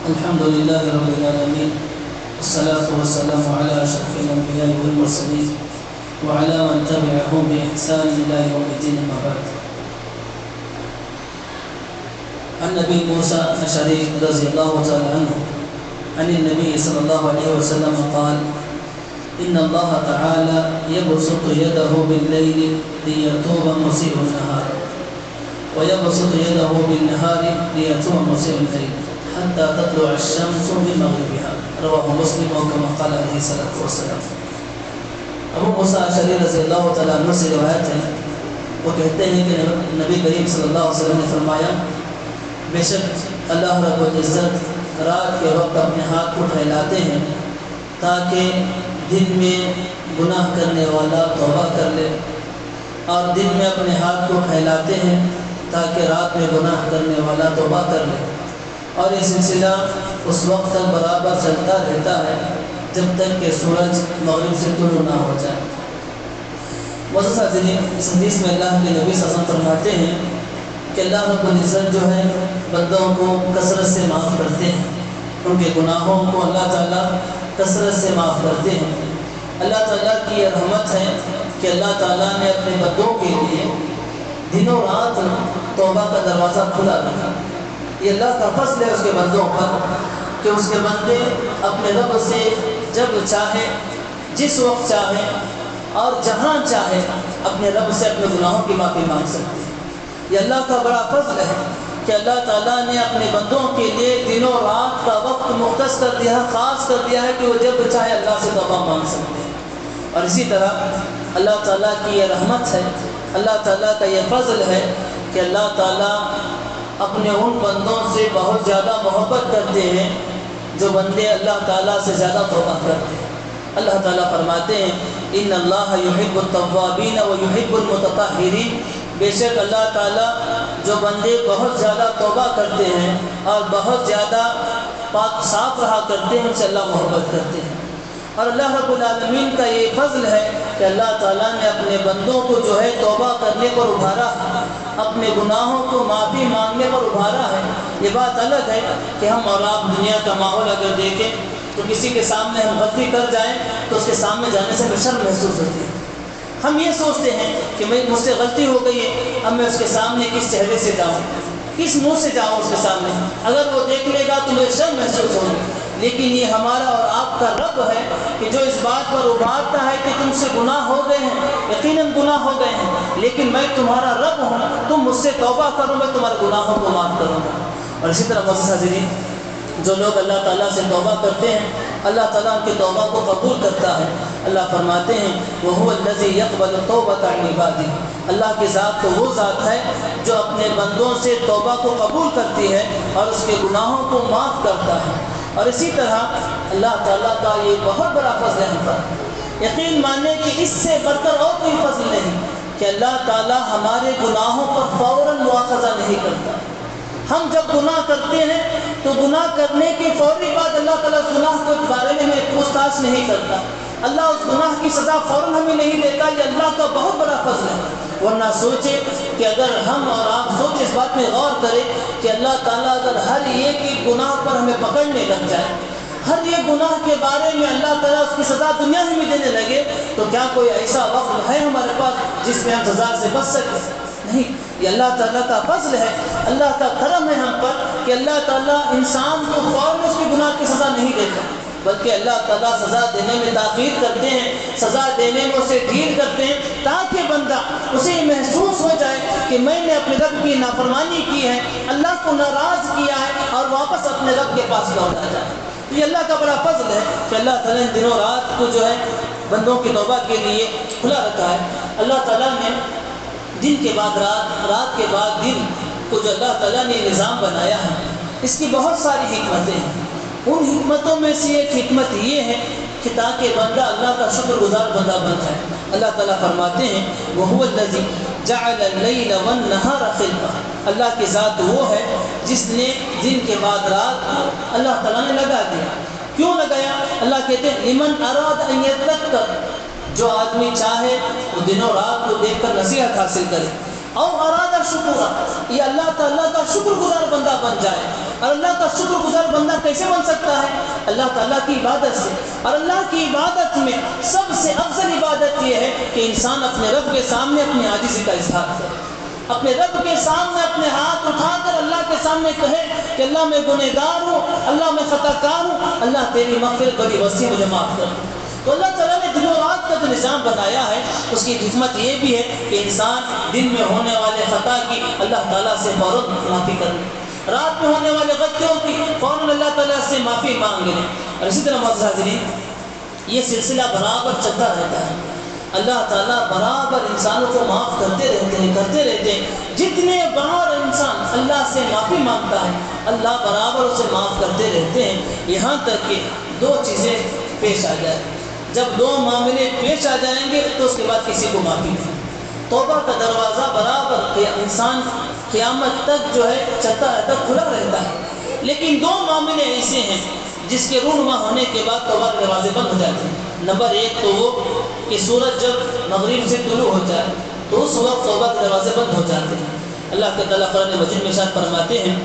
الحمد لله رب العالمين، والصلاة والسلام على أشرف الأنبياء والمرسلين وعلى من تبعهم بإحسان إلى يوم الدين. أما بعد. عن أبي موسى الأشعري رضي الله تعالى عنه عن النبي صلى الله عليه وسلم قال: إن الله تعالى يبسط يده بالليل ليتوب مسيء النهار، ويبسط يده بالنهار ليتوب مسيء الليل حتى تطلع الشمس من مغربها. رواه مسلم وكما قال عليه الصلاة والسلام. ابو موسیٰ اشعری رضی اللہ تعالیٰ عنہ سے روایت ہے، وہ کہتے ہیں کہ نبی کریم صلی اللہ علیہ وسلم نے فرمایا: بے شک اللہ رب العزت رات کے وقت اپنے ہاتھ کو پھیلاتے ہیں تاکہ دن میں گناہ کرنے والا توبہ کر لے، اور دن میں اپنے ہاتھ کو پھیلاتے ہیں تاکہ رات میں گناہ کرنے والا توبہ کر لے، اور یہ سلسلہ اس وقت تک برابر چلتا رہتا ہے جب تک کہ سورج مغرب سے طلوع نہ ہو جائے۔ معزز حاضرین، اس حدیث میں اللہ کے نبی صلی اللہ علیہ وسلم فرماتے ہیں کہ اللہ رب العزت جو ہے بندوں کو کثرت سے معاف کرتے ہیں، ان کے گناہوں کو اللہ تعالیٰ کثرت سے معاف کرتے ہیں۔ اللہ تعالیٰ کی یہ رحمت ہے کہ اللہ تعالیٰ نے اپنے بندوں کے لیے دنوں رات توبہ کا دروازہ کھلا رکھا۔ یہ اللہ کا فضل ہے اس کے بندوں پر کہ اس کے بندے اپنے رب سے جب چاہے، جس وقت چاہے اور جہاں چاہے اپنے رب سے اپنے گناہوں کی معافی مانگ سکتے ہیں۔ یہ اللہ کا بڑا فضل ہے کہ اللہ تعالیٰ نے اپنے بندوں کے لیے دنوں رات کا وقت مختص کر دیا، خاص کر دیا ہے کہ وہ جب چاہے اللہ سے توبہ مانگ سکتے ہیں۔ اور اسی طرح اللہ تعالیٰ کی یہ رحمت ہے، اللہ تعالیٰ کا یہ فضل ہے کہ اللہ تعالیٰ اپنے ان بندوں سے بہت زیادہ محبت کرتے ہیں جو بندے اللہ تعالیٰ سے زیادہ توبہ کرتے ہیں۔ اللہ تعالیٰ فرماتے ہیں: ان اللہ یحب التوابین ویحب المتطہرین، بے شک اللہ تعالیٰ جو بندے بہت زیادہ توبہ کرتے ہیں اور بہت زیادہ پاک صاف رہا کرتے ہیں، ان سے اللہ محبت کرتے ہیں۔ اور اللہ رب العالمین کا یہ فضل ہے کہ اللہ تعالیٰ نے اپنے بندوں کو جو ہے توبہ کرنے پر ابھارا ہے، اپنے گناہوں کو معافی مانگنے پر ابھارا ہے۔ یہ بات الگ ہے کہ ہم اور آپ دنیا کا ماحول اگر دیکھیں تو کسی کے سامنے ہم غلطی کر جائیں تو اس کے سامنے جانے سے ہمیں شرم محسوس ہوتی ہے۔ ہم یہ سوچتے ہیں کہ مجھ سے غلطی ہو گئی ہے، اب میں اس کے سامنے کس چہرے سے جاؤں، کس منہ سے جاؤں اس کے سامنے، اگر وہ دیکھ لے گا تو مجھے شرم محسوس ہوگی۔ لیکن یہ ہمارا اور آپ کا رب ہے کہ جو اس بات پر ابھارتا ہے کہ تم سے گناہ ہو گئے ہیں، یقیناً گناہ ہو گئے ہیں، لیکن میں تمہارا رب ہوں، تم مجھ سے توبہ کرو، میں تمہارے گناہوں کو معاف کروں گا۔ اور اسی طرح معزز حاضرین، جو لوگ اللہ تعالیٰ سے توبہ کرتے ہیں اللہ تعالیٰ ان کی توبہ کو قبول کرتا ہے۔ اللہ فرماتے ہیں: وَهُوَ الَّذِي يَقْبَلُ التَّوْبَةَ عَنْ عِبَادِهِ، اللہ کی ذات تو وہ ذات ہے جو اپنے بندوں سے توبہ کو قبول کرتی ہے اور اس کے گناہوں کو معاف کرتا ہے۔ اور اسی طرح اللہ تعالیٰ کا یہ بہت بڑا فضل ہے ہم پر، یقین ماننے کہ اس سے بڑھ کر اور کوئی فضل نہیں کہ اللہ تعالیٰ ہمارے گناہوں پر فوراً مواخذہ نہیں کرتا۔ ہم جب گناہ کرتے ہیں تو گناہ کرنے کے فوری بعد اللہ تعالیٰ اس گناہ کے بارے میں ہمیں پوچھ تاچھ نہیں کرتا، اللہ اس گناہ کی سزا فوراً ہمیں نہیں دیتا۔ یہ اللہ کا بہت بڑا فضل ہے۔ ورنہ سوچے کہ اگر ہم اور آپ سوچ اس بات میں غور کریں کہ اللہ تعالیٰ اگر ہر ایک گناہ پر ہمیں پکڑنے لگ جائے، ہر ایک گناہ کے بارے میں اللہ تعالیٰ اس کی سزا دنیا ہی میں دینے لگے، تو کیا کوئی ایسا وقت ہے ہمارے پاس جس میں ہم سزا سے بچ سکیں؟ نہیں۔ یہ اللہ تعالیٰ کا فضل ہے، اللہ کا کرم ہے ہم پر کہ اللہ تعالیٰ انسان کو فوراً اس کی گناہ کی سزا نہیں دیتا، بلکہ اللہ تعالیٰ سزا دینے میں تاخیر کرتے ہیں، سزا دینے میں اسے ڈھیل کرتے ہیں تاکہ بندہ اسے محسوس ہو جائے کہ میں نے اپنے رب کی نافرمانی کی ہے، اللہ کو ناراض کیا ہے، اور واپس اپنے رب کے پاس لوٹا جائے۔ یہ اللہ کا بڑا فضل ہے کہ اللہ تعالیٰ نے دنوں رات کو جو ہے بندوں کی توبہ کے لیے کھلا رکھا ہے۔ اللہ تعالیٰ نے دن کے بعد رات، رات کے بعد دن کو جو اللہ تعالیٰ نے نظام بنایا ہے، اس کی بہت ساری حکمتیں ہیں۔ ان حکمتوں میں سے ایک حکمت یہ ہے کہ تاکہ بندہ اللہ کا شکر گزار بندہ بن جائے۔ اللہ تعالیٰ فرماتے ہیں: وَهُوَ الَّذِي جَعَلَ اللَّيْلَ وَالنَّهَارَ خِلْفَةً، اللہ کی ذات وہ ہے جس نے دن کے بعد رات کو اللہ تعالیٰ نے لگا دیا۔ کیوں لگایا؟ اللہ کہتے ہیں: لِمَنْ أَرَادَ أَنْ يَذَّكَّرَ، جو آدمی چاہے وہ دنوں رات کو دیکھ کر نصیحت حاصل کرے، اور ارادہ شکر، یہ اللہ تعالیٰ کا شکر گزار بندہ بن جائے۔ اور اللہ کا شکر گزار بندہ کیسے بن سکتا ہے؟ اللہ تعالیٰ کی عبادت سے. اور اللہ کی عبادت میں سب سے افضل عبادت یہ ہے کہ انسان اپنے رب کے سامنے اپنی عاجزی کا اظہار کرے، اپنے رب کے سامنے اپنے ہاتھ اٹھا کر اللہ کے سامنے کہے کہ اللہ میں گنہگار ہوں، اللہ میں خطا کار ہوں، اللہ تیری مغفرت بڑی وسیع، مجھے معاف کر. تو اللہ تعالیٰ نے دن و رات کا جو نظام بنایا ہے اس کی حکمت یہ بھی ہے کہ انسان دن میں ہونے والے خطا کی اللہ تعالیٰ سے فوراً معافی کر لے، رات میں ہونے والے غلطیوں کی فوراً اللہ تعالیٰ سے معافی مانگ لے. اور اسی طرح معزز حاضرین، یہ سلسلہ برابر چلتا رہتا ہے. اللہ تعالیٰ برابر انسانوں کو معاف کرتے رہتے ہیں. جتنے بار انسان اللہ سے معافی مانگتا ہے اللہ برابر اسے معاف کرتے رہتے ہیں، یہاں تک کہ دو چیزیں پیش آ جائیں. جب دو معاملے پیش آ جائیں گے تو اس کے بعد کسی کو معافی نہیں. توبہ کا دروازہ برابر انسان قیامت تک جو ہے چلتا رہتا، کھلا رہتا ہے. لیکن دو معاملے ایسے ہیں جس کے رونما ہونے کے بعد توبہ کے دروازے بند ہو جاتے ہیں. نمبر ایک تو وہ کہ سورج جب مغرب سے طلوع ہو جائے تو اس وقت توبہ کے دروازے بند ہو جاتے ہیں. اللہ کے تعالیٰ قرآن مجید میں ارشاد فرماتے ہیں،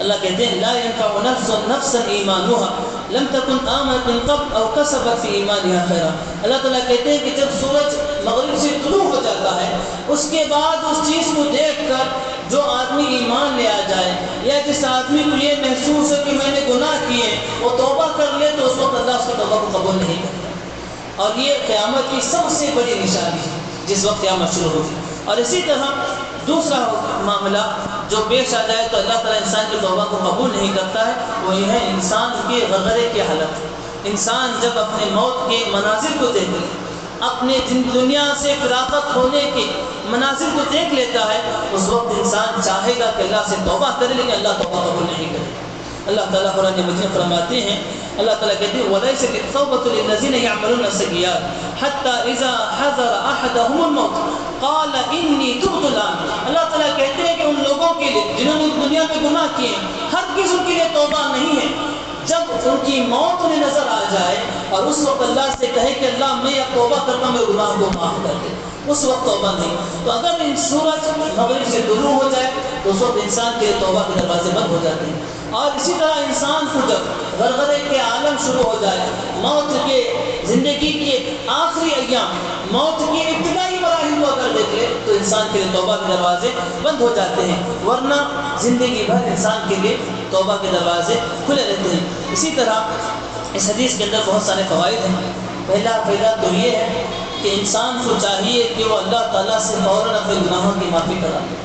اللہ کہتے ہیں لا ينفع نفسا ایمانها لم تكن آمنت من قبل او كسبت في ایمانها خیرا. اللہ تعالیٰ کہتے ہیں کہ جب سورج مغرب سے طلوع ہو جاتا ہے اس کے بعد اس چیز کو دیکھ کر جو آدمی ایمان لے آ جائے یا جس آدمی کو یہ محسوس ہے کہ میں نے گناہ کیے وہ توبہ کر لے تو اس وقت اللہ اس کی توبہ کو قبول نہیں کرتا. اور یہ قیامت کی سب سے بڑی نشانی ہے جس وقت قیامت شروع ہوگی. اور اسی طرح دوسرا معاملہ جو پیش آ جائے تو اللہ تعالیٰ انسان کی توبہ کو قبول نہیں کرتا ہے، وہ یہ ہے انسان کے غرغرے کی حالت. انسان جب اپنے موت کے مناظر کو دیکھ لے، اپنے دنیا سے فراغت ہونے کے مناظر کو دیکھ لیتا ہے، اس وقت انسان چاہے گا کہ اللہ سے توبہ کرے لیکن اللہ توبہ قبول نہیں کرے. اللہ تعالیٰ قرآن مجید میں فرماتے ہیں، اللہ تعالیٰ کہتے ہیں وَلَيْسَتِ التَّوْبَةُ لِلَّذِينَ يَعْمَلُونَ السَّيِّئَاتِ حَتَّى إِذَا حَضَرَ أَحَدَهُمُ الْمَوْتُ قَالَ إِنِّي تُبْتُ الْآنَ. اللہ تعالیٰ کہتے ہیں کہ ان لوگوں کے لیے جنہوں نے دنیا میں گناہ کیے ہرگز ان کے لیے توبہ نہیں ہے. جب ان کی موت انہیں نظر آ جائے اور اس وقت اللہ سے کہے کہ اللہ میں اب توبہ کرتا ہوں، میرے گناہ کو معاف کر دے، اس وقت توبہ نہیں. تو اگر سورج مغرب سے طلوع ہو جائے تو اس وقت انسان کے توبہ کے دروازے بند ہو جاتے ہیں. اور اسی طرح انسان کو جب غرغرے کے عالم شروع ہو جائے، موت کے زندگی کے آخری ایام، موت کے ابتدائی مراحل کو اگر دیکھے تو انسان کے لیے توبہ کے دروازے بند ہو جاتے ہیں، ورنہ زندگی بھر انسان کے لیے توبہ کے دروازے کھلے رہتے ہیں. اسی طرح اس حدیث کے اندر بہت سارے فوائد ہیں. پہلا تو یہ ہے کہ انسان کو چاہیے کہ وہ اللہ تعالیٰ سے فوراً اپنے گناہوں کی معافی کرا لے،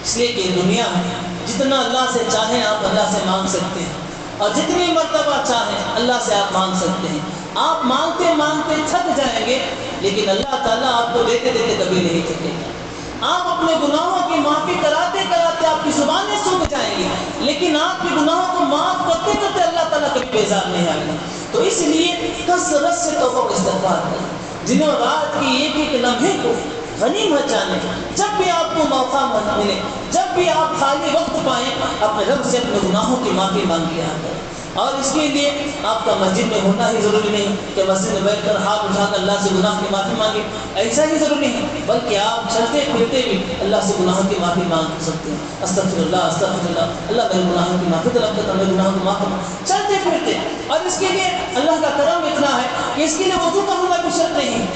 اس لیے کہ دنیا ہے جتنا اللہ سے چاہیں آپ اللہ سے مانگ سکتے ہیں، اور جتنی مرتبہ چاہیں اللہ سے آپ مانگ سکتے ہیں. آپ مانگتے مانگتے تھک جائیں گے لیکن اللہ تعالیٰ آپ کو دیتے دیتے کبھی نہیں تھکے گا. آپ اپنے گناہوں کی معافی کراتے کراتے آپ کی زبانیں سوکھ جائیں گی لیکن آپ کے گناہوں کو معاف کرتے کرتے اللہ تعالیٰ کبھی بیزار نہیں آئے گا. تو اس لیے کثرت سے توبہ و استغفار کریں. دنوں رات کی ایک ایک لمحے کو غنیمت جانے، جب بھی آپ کو موقع ملے، جب بھی آپ خالی وقت پائیں اپنے رب سے اپنے گناہوں کی معافی مانگ لیا کریں. اور اس کے لیے آپ کا مسجد میں ہونا ہی ضروری نہیں کہ مسجد میں بیٹھ کر ہاتھ اٹھا کر اللہ سے گناہ کی معافی مانگے، ایسا ہی ضروری نہیں، بلکہ آپ چلتے پھرتے بھی اللہ سے گناہوں کی معافی مانگ سکتے ہیں. استغفر اللہ استغفر اللہ، اللہ میرے گناہوں کی معافی طلب کرتا ہوں، میرے گناہوں کو معاف کرنا، چلتے پھرتے. اور اس کے لیے اللہ کا کرم اتنا ہے کہ اس کے لیے وضو کا ہونا بھی شرط نہیں.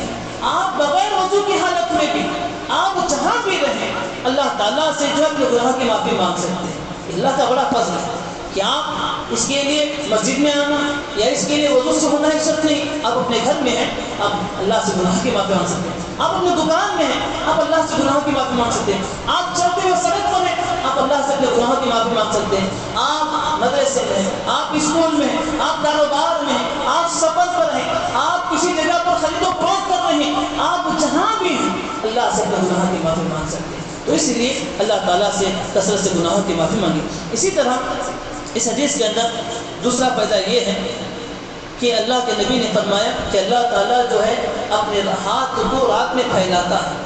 آپ بغیر وضو کی حالت میں بھی آپ جہاں بھی رہیں اللہ تعالیٰ سے جو اپنے گناہ کی معافی مانگ سکتے ہیں. اللہ کا بڑا فضل ہے کہ آپ اس کے لیے مسجد میں آنا یا اس کے لیے وضو سے ہونا ہی شرط نہیں. آپ اپنے گھر میں ہیں آپ اللہ سے گناہ کی معافی مانگ سکتے ہیں. آپ اپنے دکان میں ہیں آپ اللہ سے گناہوں کی معافی مانگ سکتے ہیں. آپ چلتے ہوئے سڑک پر ہیں آپ اللہ سے اپنے گناہوں کی معافی مانگ سکتے ہیں. آپ مدرسے میں ہیں، آپ اسکول میں ہیں، آپ کاروبار میں ہیں، آپ سفر پر ہیں، آپ کسی جگہ پر خرید و فروخت کر رہے ہیں، آپ جہاں بھی ہیں اللہ سے اپنے گناہوں کی معافی مانگ سکتے ہیں. تو اس لیے اللہ تعالیٰ سے کثرت سے گناہوں کی معافی مانگی. اسی طرح اس حدیث کے اندر دوسرا فائدہ یہ ہے کہ اللہ کے نبی نے فرمایا کہ اللہ تعالیٰ جو ہے اپنے ہاتھ کو رات میں پھیلاتا ہے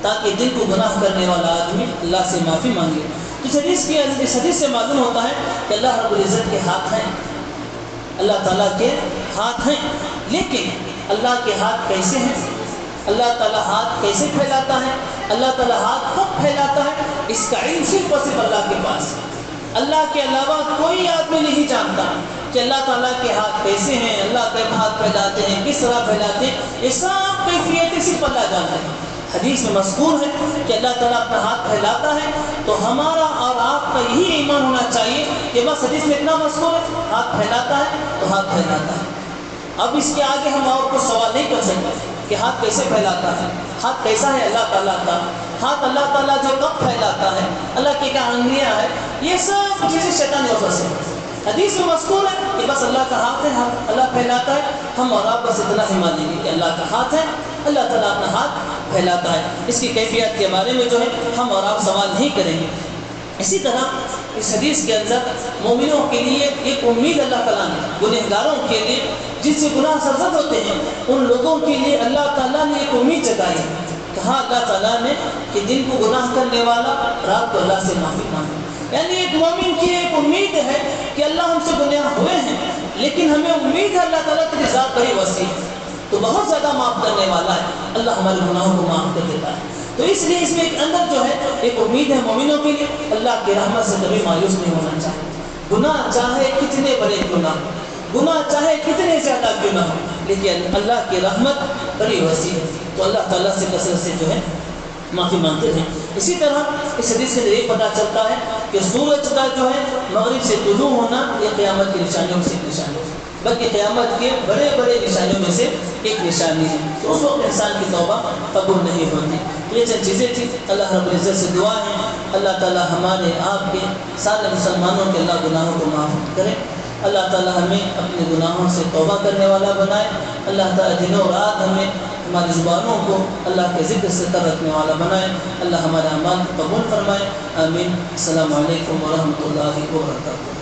تاکہ دن کو گناہ کرنے والا آدمی اللہ سے معافی مانگے. اس حدیث سے معلوم ہوتا ہے کہ اللہ رب العزت کے ہاتھ ہیں، اللہ تعالیٰ کے ہاتھ ہیں. لیکن اللہ کے ہاتھ کیسے ہیں، اللہ تعالیٰ ہاتھ کیسے پھیلاتا ہے، اللہ تعالیٰ ہاتھ کب پھیلاتا ہے، اس کا علم صرف اور صرف اللہ کے پاس ہے. اللہ کے علاوہ کوئی آدمی نہیں جانتا کہ اللہ تعالیٰ کے ہاتھ کیسے ہیں، اللہ کے ہاتھ پھیلاتے ہیں کس طرح پھیلاتے ہیں، یہ سب کیفیتیں صرف اللہ جانتا ہے۔ حدیث میں مذکور ہے کہ اللہ تعالیٰ اپنا ہاتھ پھیلاتا ہے، تو ہمارا اور آپ کا یہی ایمان ہونا چاہیے کہ بس حدیث میں اتنا مذکور ہے ہاتھ پھیلاتا ہے تو ہاتھ پھیلاتا ہے۔ اب اس کے آگے ہم اور کچھ سوال نہیں کر سکتے کہ ہاتھ کیسے پھیلاتا ہے، ہاتھ کیسا ہے اللہ تعالیٰ کا، ہاتھ اللہ تعالیٰ جو کب پھیلاتا ہے، اللہ کی کیا انگلیاں ہیں، یہ سب چیزیں شیطانی وجہ سے۔ حدیث میں مذکور ہے کہ بس اللہ کا ہاتھ ہے، اللہ پھیلاتا ہے، ہم اور آپ بس اتنا ہی مانیں گے کہ اللہ کا ہاتھ ہے، اللہ تعالیٰ اپنا ہاتھ پھیلاتا ہے۔ اس کی کیفیت کے بارے میں جو ہے ہم اور آپ سوال نہیں کریں گے۔ اسی طرح اس حدیث کے اندر مومنوں کے لیے ایک امید اللہ تعالیٰ نے، گنہگاروں کے لیے جن سے گناہ سرزد ہوتے ہیں ان لوگوں کے لیے اللہ تعالیٰ نے ایک امید جتائی ہے۔ کہا اللہ تعالیٰ نے کہ دن کو گناہ کرنے والا رات کو اللہ سے معافی مانگے، یعنی ایک مومن کی ایک امید ہے کہ اللہ ہم سے گناہ ہوئے ہیں لیکن ہمیں امید ہے اللہ تعالیٰ کی ذات بڑی وسیع ہے، تو بہت زیادہ معاف کرنے والا ہے، اللہ ہمارے گناہوں کو معاف کر دیتا ہے۔ تو اس لیے اس میں ایک اندر جو ہے ایک امید ہے مومنوں کے لیے، اللہ کی رحمت سے کبھی مایوس نہیں ہونا چاہیے۔ گناہ چاہے کتنے بڑے گناہ، گناہ چاہے کتنے زیادہ گناہ ہو، لیکن اللہ کی رحمت بڑی وسیع ہے، تو اللہ تعالیٰ سے کثرت سے جو ہے معافی مانگتے ہیں۔ اسی طرح اس حدیث سے یہ پتہ چلتا ہے کہ سورج کا جو ہے مغرب سے طلوع ہونا یہ قیامت کی نشانیوں میں سے ایک نشانی ہے، بلکہ قیامت کے بڑے بڑے نشانیوں میں سے ایک نشانی ہے، تو اس وقت انسان کی توبہ قبول نہیں ہوتی۔ یہ چند چیزیں تھیں، اللہ رب العزت سے دعا ہے اللہ تعالیٰ ہمارے آپ کے سارے مسلمانوں کے اللہ گناہوں کو معاف کرے، اللہ تعالیٰ ہمیں اپنے گناہوں سے توبہ کرنے والا بنائے، اللہ تعالیٰ دنوں رات ہمیں ہماری زبانوں کو اللہ کے ذکر سے تر رکھنے والا بنائے، اللہ ہمارے اعمال کو قبول فرمائے، آمین۔ السلام علیکم ورحمۃ اللہ وبرکاتہ۔